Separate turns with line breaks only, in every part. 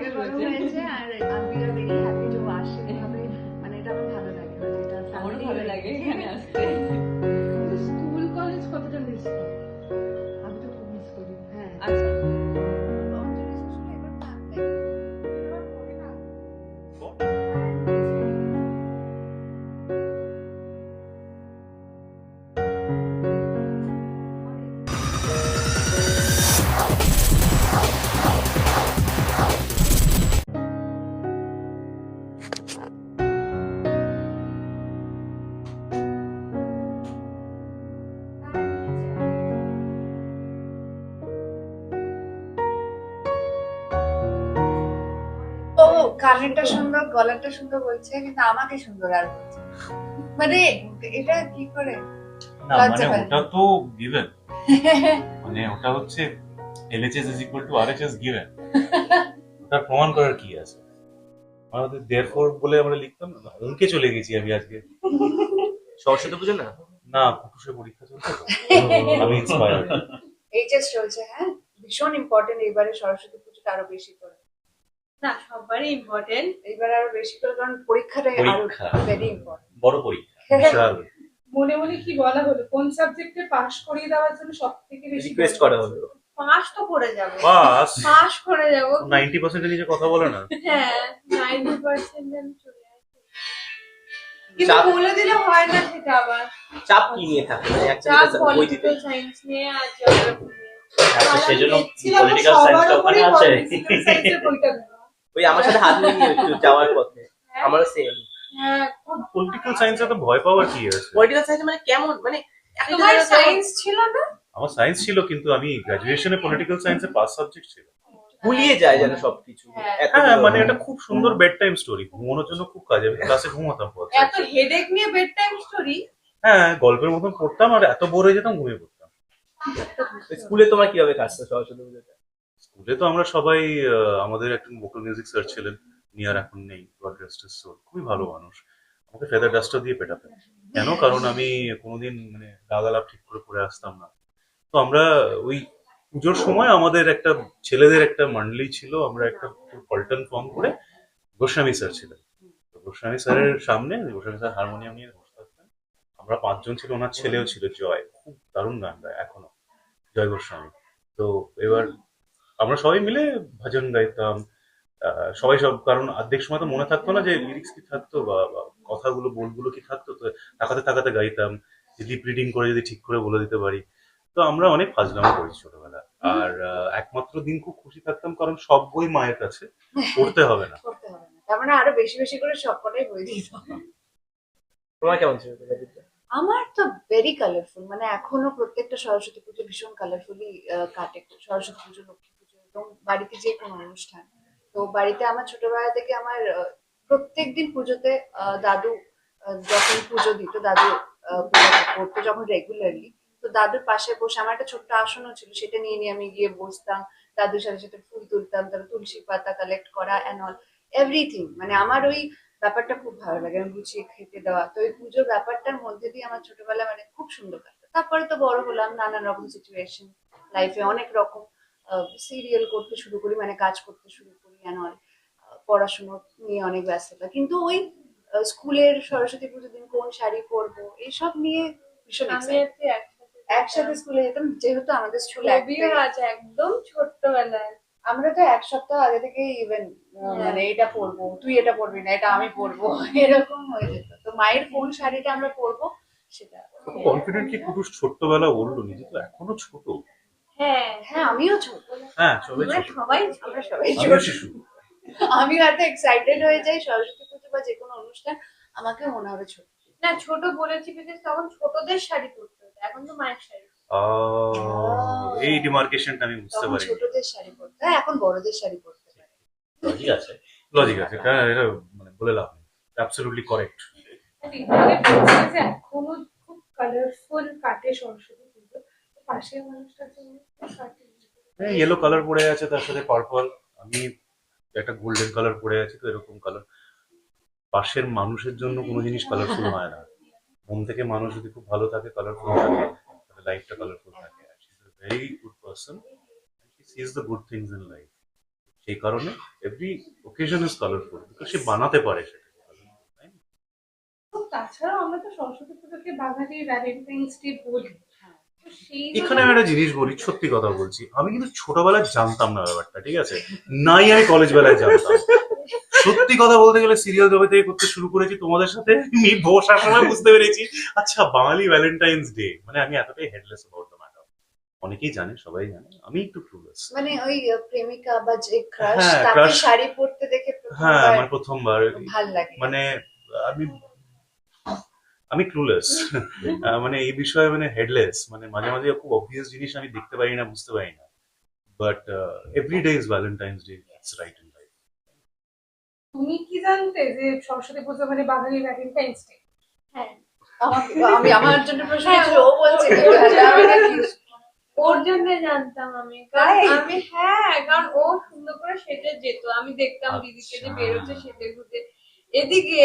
হয়েছে আর আমি are very happy যে ও আসছে এভাবে, মানে এটা আমার ভালো লাগে,
আমারও ভালো লাগে এখানে আসতে।
স্কুল কলেজ কতটা মিস করো?
আমি তো খুব মিস করি। হ্যাঁ
আচ্ছা,
ও কানেরটা সুন্দর, গলাটা সুন্দর বলছে, কিন্তু আমাকে সুন্দর আর বলছে, মানে এটা কি করে?
না মানে ওটা তো গিভেন, মানে ওটা হচ্ছে LHS is equal to RHS given, ওটা প্রমাণ করার কি আছে? আমাদের therefore বলে আমরা লিখতাম না, অঙ্কে চলে গেছি আমি আজকে।
সরস্বতী পুজো না?
না কুটুসের পরীক্ষা চলছে তো, আমি ইন্সপায়ার্ড।
এইচএস চলছে, হ্যাঁ ভীষণ ইম্পর্টেন্ট এইবারে সরস্বতী পুজোটা আরো বেশি করে,
না সবারই ইম্পর্টেন্ট।
এইবার আরো বেশি করে, কারণ পরীক্ষাটা আরো
পরীক্ষা।
Very important.
বড় পরীক্ষা বিশাল।
মনে মনে কি বলা হলো কোন সাবজেক্টে পাস করিয়ে দেওয়ার জন্য সবথেকে বেশি
রিকোয়েস্ট করা হলো।
পাস তো করে যাব,
পাস
পাস করে যাব।
90% এর নিচে কথা বলে না।
হ্যাঁ 90% আমি চলে আসি, কিন্তু
চাপ-
বলে দিলে হয় না সেটা আবার।
চাপ কি নিয়ে থাকে মানে একটা
চাপ
বই দিতে?
পলিটিক্যাল সায়েন্স নিয়ে আর জিওগ্রাফি নিয়ে।
আচ্ছা, সেজন্য
দেখছিলাম
পলিটিক্যাল
সবার
সায়েন্সটা ওখানে
উপরেই
আছে।
political science এর বইটা দেওয়া।
ওই আমার সাথে হাত মিলিয়ে একটু যাওয়ার পথে আমারও সেম।
হ্যাঁ খুব
পলিটিক্যাল সায়েন্সে তো ভয় পাওয়ার কি আছে?
পলিটিক্যাল সায়েন্স মানে কেমন, মানে একটা
তোমার
জায়গায়
সায়েন্স ছিল না?
আমার সায়েন্স ছিল, কিন্তু আমি গ্র্যাজুয়েশনে পলিটিক্যাল সায়েন্সে পাস সাবজেক্ট ছিল।
গুলিয়ে যায় যেন সবকিছু।
হ্যাঁ।
এত
হ্যাঁ
বড়।
মানে এটা খুব সুন্দর বেড টাইম স্টোরি, ঘুমানোর জন্য খুব কাজে, আমি ক্লাসে ঘুমাতাম পর।
এত হেডেক নিয়ে বেড টাইম স্টোরি?
হ্যাঁ গল্পের মতন পড়তাম আর এত বোর হয়ে যেতাম, ঘুমিয়ে পড়তাম।
স্কুলে তোমার কিভাবে কাজটা সরস্বতী পুজোটা?
স্কুলে তো আমরা সবাই আমাদের একজন ভোকাল মিউজিক স্যার ছিলেন, নিয়ার এখন নেই, গড রেস্ট হিজ সোল, খুবই ভালো মানুষ। আমাকে ফেদার ডাস্টার দিয়ে পেটাতেন। কেন? কারণ আমি কোনোদিন মানে রাগালাপ ঠিক করে পড়ে আসতাম না। তো আমরা ওই পুজোর সময় আমাদের একটা ছেলেদের একটা মন্ডলী ছিল, আমরা একটা পল্টন ফর্ম করে, গোস্বামী স্যার ছিলেন। তো গোস্বামী স্যারের সামনে গোস্বামী স্যার হারমোনিয়াম নিয়ে বসে থাকতেন। আমরা 5 জন ছিল, ওনার ছেলেও ছিল জয়, খুব দারুণ গান গায় এখনো, জয় গোস্বামী। তো এবার আমরা সবাই মিলে ভজন গাইতাম। সবাই সব, কারণ অর্ধেক সময় তো মনে থাকতো না যে লিরিক্স কি থাকতো বা কথাগুলো বোলগুলো কি থাকতো, তো তাকাতে তাকাতে গাইতাম, লিপ রিডিং করে যদি ঠিক করে বলে দিতে পারি। তো আমরা অনেক ফাজলামো করেছি ছোটবেলা। আর একমাত্র দিন খুব খুশি থাকতাম কারণ সব বই মায়ের কাছে, পড়তে হবে না।
করতে হবে না, তার মানে আরো বেশি বেশি করে সবকটাই বই দিতাম।
তোমার কেমন ছিল পুজোটা?
আমার তো ভেরি কালারফুল, মানে এখনো প্রত্যেকটা সরস্বতী পুজো ভীষণ কালারফুলি কাটে, সরস্বতী পুজো, লক্ষ্মী পুজো এবং বাড়িতে যে কোনো অনুষ্ঠান। তো বাড়িতে আমার ছোটবেলা থেকে আমার প্রত্যেকদিন পুজোতে দাদু যখন পুজো দিত, দাদু পুজো করতো যখন রেগুলারলি, তো দাদুর পাশে বসে আমার একটা ছোট্ট আসনও ছিল, সেটা নিয়ে নিয়ে আমি গিয়ে বসতাম, দাদুর সাথে সাথে ফুল তুলতাম, তারপর তুলসী পাতা কালেক্ট করা অ্যান্ড অল এভরিথিং। মানে আমার ওই ব্যাপারটা খুব ভালো লাগে, আমি গুছিয়ে খেতে দেওয়া। তো এই পুজোর ব্যাপারটার মধ্যে দিয়ে আমার ছোটবেলা মানে খুব সুন্দর কাটতো। তারপরে তো বড় হলাম, নানান রকম সিচুয়েশন লাইফে, অনেক রকম সিরিয়াল করতে শুরু করি, মানে কাজ করতে শুরু করি অ্যান্ড অল, পড়াশুনো নিয়ে অনেক ব্যস্ততা। কিন্তু ওই স্কুলের সরস্বতী পুজোর দিন কোন শাড়ি পরবো এইসব নিয়ে ভীষণ
আমি
excited।
একসাথে
একসাথে স্কুলে যেতাম, যেহেতু আমাদের স্কুল
ছবিও আছে একদম ছোট্টবেলায়।
আমরা তো এক সপ্তাহ আগে থেকে ইভেন
হ্যাঁ।
মানে এটা পরবো, তুই এটা পরবি না, এটা আমি পরবো, এরকম হয়ে যেত। তো মায়ের কোন শাড়িটা আমরা পরবো সেটা।
কনফিডেন্ট কি কুটুস ছোট্টবেলা বললো, নিজে তো এখনো ছোট।
হ্যাঁ
হ্যাঁ আমিও ছোট,
হ্যাঁ সবাই
আমরা
ছোট,
সবাই
আমরা সবাই
আমিও
ছোট।
শিশু।
আমি হয়তো এক্সাইটেড হয়ে যাই সরস্বতী পুজো বা যে কোনো অনুষ্ঠান, আমাকে মনে হবে ছোট।
না ছোট বলেছি বিকজ তখন ছোটদের শাড়ি পরতে হতো, এখন তো মায়ের শাড়ি।
এই ডিমার্কেশনটা আমি বুঝতে
তখন
পারি।
ছোটদের শাড়ি পরতে হয়, এখন বড়দের শাড়ি পরতে পারে।
লজিক আছে।
লজিক আছে, এটা মানে বলে লাভ নেই, অ্যাবসলিউটলি কারেক্ট।
আর এখানে বলছে যে এখনো খুব কালারফুল কাটে সরস্বতী পুজো, তো পাশের মানুষটার জন্য কাটে।
ইয়েলো কালার পড়ে আছে, তার সাথে পার্পল, আমি একটা গোল্ডেন কালার পড়ে আছি, তো এরকম কালার। পাশের মানুষের জন্য কোনো জিনিস কালারফুল হয় না। মন থেকে মানুষ যদি খুব ভালো থাকে, কালারফুল থাকে, তাহলে লাইফটা কালারফুল থাকে। She is a very good person, she sees the good things in life. সেই কারণে এভরি ওকেশন ইজ কালারফুল, সে বানাতে পারে সেটা।
তো তাছাড়াও আমরা তো সরস্বতী পুজোকে বাঙালি ভ্যালেন্টাইন্স ডে বলি। তো সেই
এখানে আমি একটা জিনিস বলি, সত্যি কথা বলছি, আমি কিন্তু ছোটবেলায় জানতাম না ব্যাপারটা, ঠিক আছে, নাই আমি কলেজ বেলায় জানতাম। সত্যি কথা বলতে গেলে সিরিয়াল জবে থেকে করতে শুরু করেছি তোমাদের সাথে, আমি বসার সময় বুঝতে পেরেছি আচ্ছা বাঙালি ভ্যালেন্টাইন্স ডে মানে আমি এতটাই হেডলেস অ্যাবাউট দ্য ম্যাটার। অনেকেই জানে, সবাই জানে, আমি একটু ক্লুলেস।
মানে ওই প্রেমিকা বা যে ক্রাশ
হ্যাঁ,
তাকে
crush।
শাড়ি পরতে দেখে
হ্যাঁ
প্রথমবার
আমার প্রথমবার
ভাল লাগে।
মানে আমি আমি ক্লুলেস মানে এই বিষয়ে মানে হেডলেস, মানে মাঝে মাঝে খুব অবভিয়াস জিনিস আমি দেখতে পারি না, বুঝতে পারি না, but every day is Valentine's day, it's right in life.
তুমি কি জানতে যে সরস্বতী পুজো মানে বাঙালি ভ্যালেন্টাইন্স ডে?
হ্যাঁ,
আমি আমার জন্য প্রশ্ন ছিল, ও বলছে কিন্তু আমি নাকি
ওর জন্য জানতাম আমি, কারণ ও সুন্দর করে সেজে যেত, আমি দেখতাম দিদিকে যে বেরোচ্ছে সেজে গুজে, এদিকে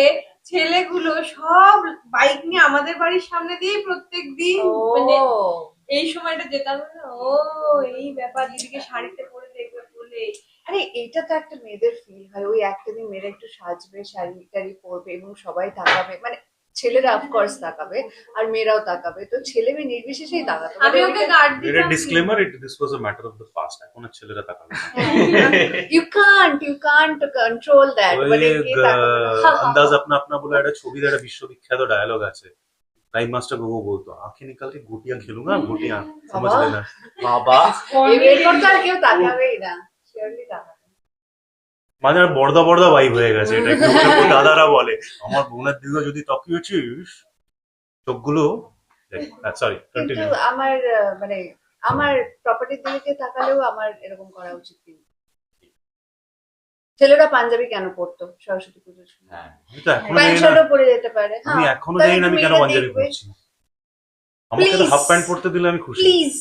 ছেলেগুলো সব বাইক নিয়ে আমাদের বাড়ির সামনে দিয়ে প্রত্যেক দিন মানে এই সময়টা যেতাম না। ও এই ব্যাপার, দিদিকে শাড়িতে পরে দেখবে বলে।
আরে এইটা তো একটা মেয়েদের ফিল হয়, ওই একটা দিন মেয়েরা একটু সাজবে, শাড়ি টাড়ি পরবে এবং সবাই তাকাবে, মানে ছেলেরা অফকোর্স তাকাবে আর মেয়েরাও তাকাবে, তো ছেলে মেয়ে নির্বিশেষেই তাকাবে।
আমি ওকে গার্ড
এটা
দিতাম।
Disclaimer, this was a matter of the past, এখন আর ছেলেরা তাকাবে না।
you can't control that,
ওই
মানে কে তাকাবে না।
আন্দাজ আপনা আপনা বলে একটা ছবিতে একটা বিশ্ববিখ্যাত ডায়লগ আছে, প্রাইম মাস্টার গোগো বলতো আঁখে নিকাল के गोटियां खेलूंगा गोटियां, समझ
বাবা।
लेना।
বাবা
এরপর তো আর কেউ তাকাবেই না, শিওরলি তাকাবে।
মানে আর বর্দা বর্দা ভাই হয়ে গেছে এটা, একটু দাদারা বলে আমার বোনের দিকে যদি তাকিয়েছিস চোখগুলো, সরি
কিন্তু
কন্টিনিউ।
আমার মানে আমার প্রপার্টির দিকে তাকালেও আমার এরকম করা উচিত কিন্তু। ছেলেরা পাঞ্জাবি কেন পরতো সরস্বতী পুজোর সময়?
হ্যাঁ
আমি তো এখনো
প্যান্ট
জানি না,
শার্টও পরে যেতে পারে।
আমি
হ্যাঁ,
এখনো
তাহলে
জানি না আমি কেন
মেয়েরা
পাঞ্জাবি
দেখবে।
পরছি, আমাকে তো
Please.
হাফ প্যান্ট পরতে দিলে আমি খুশি।
প্লিজ।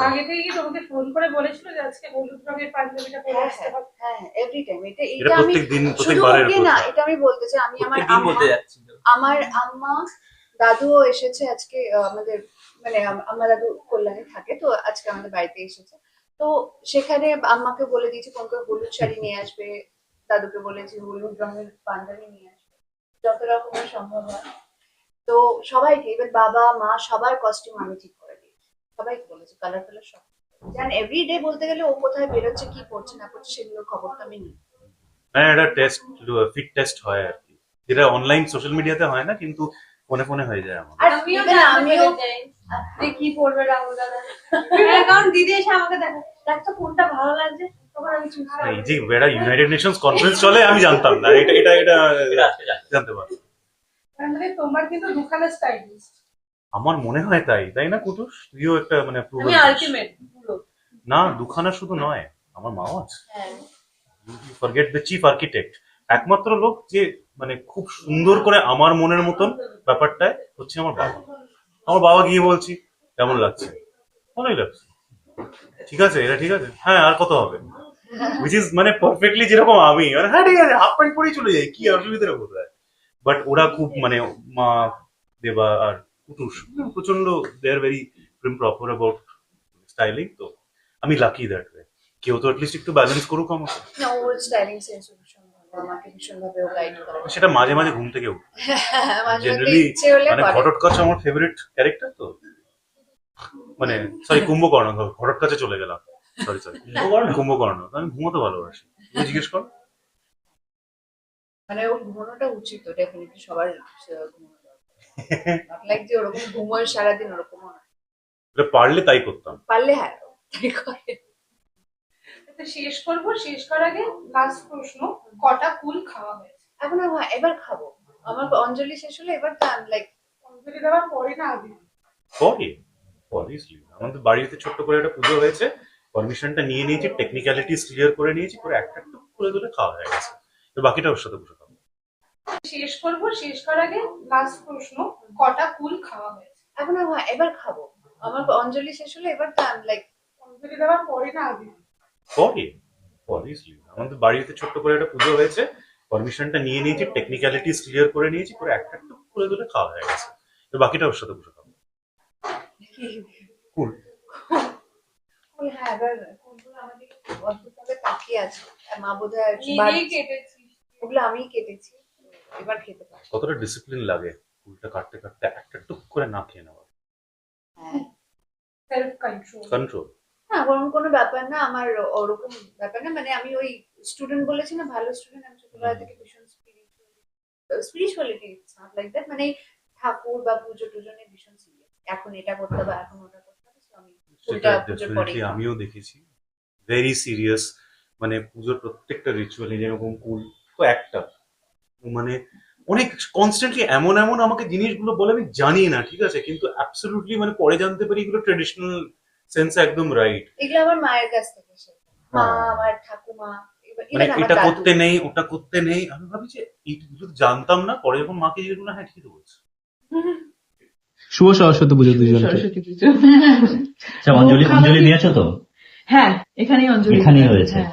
আগে থেকে কি তোমাকে ফোন করে বলেছিল যে আজকে হলুদ রঙের পাঞ্জাবিটা পরে আসতে হবে?
হ্যাঁ এভরি টাইম এটা
এটা
আমি
প্রত্যেক দিন
শুধু
প্রত্যেকবারের
ওকে না, এটা আমি বলতে চাই, আমি আমার
প্রত্যেকদিন বলতে যাচ্ছিল।
আমার আম্মা দাদুও এসেছে আজকে, আমাদের মানে আমার দাদু কল্যাণে থাকে, তো আজকে আমাদের বাড়িতে এসেছে। তো সেখানে আম্মাকে বলে দিয়েছি কোন করে হলুদ শাড়ি নিয়ে আসবে, দাদুকে বলেছি হলুদ রঙের পাঞ্জাবি নিয়ে আসবে, যত রকমের সম্ভব হয়। তো সবাইকে, এবার বাবা মা সবার কস্টিউম আমি ঠিক করে দিয়েছি, সবাইকে বলেছি কালার কালার সব। জান এভরি ডে বলতে গেলে ও কোথায় বেরোচ্ছে, কি করছে না করছে সেগুলোর খবরটা আমি নিই।
হ্যাঁ এটা টেস্ট, ফিট টেস্ট হয় আর কি, যেটা অনলাইন সোশ্যাল মিডিয়াতে হয় না, কিন্তু ফোনে ফোনে হয়ে যায় আমার।
আর
আমিও
even
জানতে
আমিও
পেরে যাই যে কি পড়বে রাহুল দাদা। হ্যাঁ, কারণ দিদি এসে আমাকে দেখে, দেখ তো কোনটা ভালো লাগছে, তখন আমি চুজ
এই যে বেড়া ইউনাইটেড নেশনস কনফারেন্স চলে, আমি জানতাম না, এটা এটা এটা
এটা আজকে জানতে
জানতে পারলাম।
তার মানে তোমার কিন্তু দুখানা স্টাইলিস্ট।
আমার মনে হয় তাই না কুটুস, তুইও একটা মানে approval
আমি
দিস।
আলটিমেট পুরো।
না দুখানা শুধু নয়, আমার মাও আছে,
হ্যাঁ,
ফরগেট দ্য চিফ আর্কিটেক্ট, একমাত্র লোক যে মানে খুব সুন্দর করে আমার মনের মতন ব্যাপারটা হচ্ছে আমার বাবা। আমার বাবা গিয়ে বলছি কেমন লাগছে, ভালোই লাগছে, ঠিক আছে এটা ঠিক আছে, হ্যাঁ আর কত হবে, উইচ ইজ মানে পারফেক্টলি যেরকম আমি, মানে হ্যাঁ ঠিক আছে হাফ প্যান্ট পরেই চলে যাই, কি অসুবিধাটা কোথায়। বাট ওরা খুব মানে মা দেবা আর কুটুস প্রচন্ড they are very prim proper about styling, তো আমি লাকি দ্যাট ওয়ে, কেউ তো অ্যাটলিস্ট একটু ব্যালেন্স করুক আমাকে।
না, ওর স্টাইলিং সেন্স ভীষণ ভালো, আমাকে ভীষণ ভাবে ও গাইড করে।
সেটা মাঝে মাঝে ঘুম থেকে উঠে,
মাঝে মাঝে
জেনারেলি
ইচ্ছে হলে
মানে
করে।
ঘটোৎকচ আমার ফেভারিট ক্যারেক্টার, তো মানে সরি কুম্ভকর্ণ, ঘটোৎকচে চলে গেলাম, সরি কুম্ভকর্ণ, আমি ঘুমোতে ভালোবাসি, তুমি জিজ্ঞেস করো।
মানে ওর ঘুমানোটা উচিত, ডেফিনেটলি সবার ঘুমানো দরকার। লাইক যে ওরকম ঘুমোয় সারাদিন, ওরকমও না,
এটা পারলে তাই করতাম।
পারলে হ্যাঁ তাই করে।
তো শেষ করবো, শেষ করার আগে লাস্ট প্রশ্ন, কটা কুল খাওয়া হয়েছে?
এখন আর হ্যাঁ, এবার খাবো, আমার অঞ্জলি শেষ হলো, এবার তো আমি লাইক
অঞ্জলি দেওয়ার পরে না আগে?
পরে অবভিয়াসলি আমাদের বাড়িতে ছোট্ট করে একটা পুজো হয়েছে, পারমিশনটা নিয়ে নিয়েছি, টেকনিক্যালিটিস ক্লিয়ার করে নিয়েছি, করে একটা একটা করে ধরে খাওয়া হয়ে গেছে, তো বাকিটা ওর সাথে বসে খাবো।
শেষ করবো, শেষ করার আগে লাস্ট প্রশ্ন, কটা কুল খাওয়া হয়েছে?
এখন আর হ্যাঁ, এবার খাবো, আমার অঞ্জলি শেষ হলো, এবার তো আমি লাইক
অঞ্জলি দেওয়ার পরে না আগে?
পরে অবভিয়াসলি আমাদের বাড়িতে ছোট্ট করে একটা পুজো হয়েছে, পারমিশনটা নিয়ে নিয়েছি, টেকনিক্যালিটিস ক্লিয়ার করে নিয়েছি, করে একটা একটা করে ধরে খাওয়া হয়ে গেছে, তো বাকিটা ওর সাথে বসে খাবো। কুল
হ্যাঁ, এবার কোনগুলো আমাদের অদ্ভুতভাবে তাকিয়ে আছে। মা বোধহয়
নিজেই কেটেছি।
ওগুলো আমিই কেটেছি, এবার খেতে পারি।
কতটা ডিসিপ্লিন লাগে ফুলটা কাটতে কাটতে একটা টুক করে না খেয়ে নেওয়া।
হ্যাঁ,
সেলফ কন্ট্রোল।
কন্ট্রোল।
না ওরকম কোনো ব্যাপার না, আমার ওরকম ব্যাপার না, মানে আমি ওই স্টুডেন্ট বলেছি না, ভালো স্টুডেন্ট, আমি ছোটবেলা থেকে ভীষণ স্পিরিচুয়ালিটি নট লাইক দ্যাট, মানে ঠাকুর বা পুজো টুজো নিয়ে ভীষণ সিরিয়াস। এখন এটা করতে হবে, এখন ওটা করতে হবে, so আমি
সেটা
ফুলটা পুজোর পরেই
ডেফিনেটলি আমিও দেখেছি, ভেরি সিরিয়াস। মানে পুজোর প্রত্যেকটা রিচুয়ালে যেরকম কুল তো একটা, মানে অনেক কনস্ট্যান্টলি এমন এমন আমাকে জিনিসগুলো বলে আমি জানি না, ঠিক আছে, কিন্তু অ্যাবসলিউটলি মানে পরে জানতে পারি এগুলো ট্রেডিশনাল সেন্সে একদম রাইট।
এগুলো আমার মায়ের কাছ থেকে শেখা, মা
হ্যাঁ।
আমার ঠাকুমা,
মানে
even আমার
এটা
দাদু।
করতে নেই ওটা করতে নেই, আমি ভাবি যে এইগুলো তো জানতাম না, পরে যখন মাকে জিজ্ঞেস করলাম হ্যাঁ ঠিকই তো বলছে।
শুভ সরস্বতী পুজো দুজনকে।
সরস্বতী পুজো।
আচ্ছা, অঞ্জলি নিয়েছো তো?
হ্যাঁ, এখানেই অঞ্জলি
এখানেই হয়েছে।
হ্যাঁ,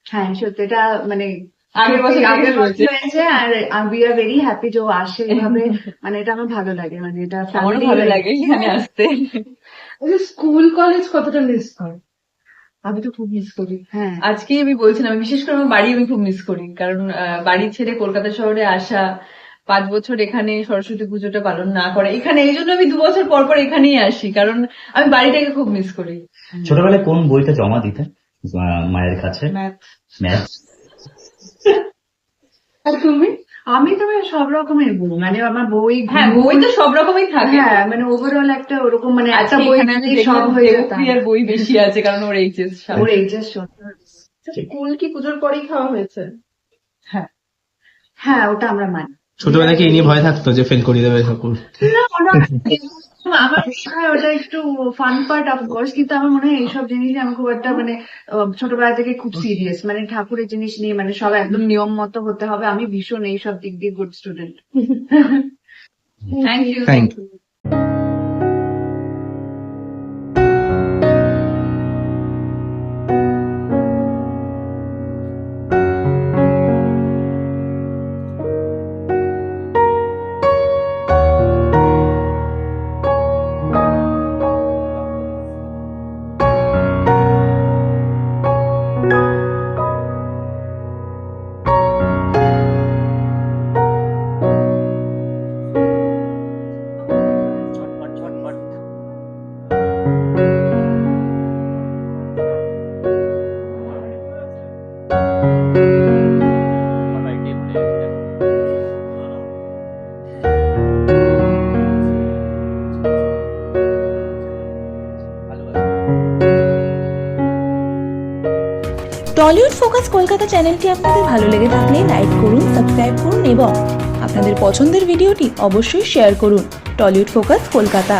হ্যাঁ, সত্যি এটা মানে
আগের বছর
আগের
হয়েছে।
বছর হয়েছে, আর উই আর ভেরি হ্যাপি যে ও আসে এভাবে, মানে এটা আমার ভালো লাগে, মানে এটা
আমারও
family
ভালো
like-
লাগে এখানে আসতে।
স্কুল কলেজ কতটা মিস কর?
আমি তো খুব মিস করি। হ্যাঁ,
আজকেই আমি বলছিলাম, বিশেষ করে আমার বাড়ি আমি খুব মিস করি, কারণ বাড়ি ছেড়ে কলকাতা শহরে আসা, 5 বছর এখানে সরস্বতী পুজোটা পালন না করে এখানে, এই জন্য আমি 2 বছর পর পর এখানেই আসি, কারণ আমি বাড়িটাকে খুব মিস করি।
ছোটবেলায় কোন বইটা জমা দিতে মায়ের কাছে?
ম্যাথ।
ম্যাথ।
আর তুমি?
আমি তো সব রকমের বই, মানে আমার বই,
হ্যাঁ, বই তো সব রকমই থাকে।
হ্যাঁ, মানে ওভারঅল একটা ওরকম, মানে একটা
আজকে
বই
এখানে আমি
দিলেই সব
দেখলাম
হয়ে যেত।
দেবপ্রিয়ার বই বেশি আছে, কারণ ওর এইচএস
ওর এইচএস
স্কুল কি পুজোর পরেই খাওয়া হয়েছে?
হ্যাঁ, ওটা আমরা মানি।
ছোটবেলায় কি এই নিয়ে ভয় থাকতো যে ফেল করে দেবে ঠাকুর?
আমার মনে হয় ওটা একটু ফান পার্ট অফকোর্স, কিন্তু আমার মনে হয় এইসব জিনিস আমি খুব একটা মানে ছোটবেলা থেকে খুব সিরিয়াস, মানে ঠাকুরের জিনিস নিয়ে মানে সব একদম নিয়ম মতো হতে হবে। আমি ভীষণ এইসব দিক দিয়ে good student.
Thank you.
Thank you.
Tollywood focus Kolkata চ্যানেলটি আপনাদের ভালো লেগে থাকলে লাইক করুন, সাবস্ক্রাইব করুন এবং আপনাদের পছন্দের ভিডিওটি অবশ্যই শেয়ার করুন। Tollywood focus Kolkata.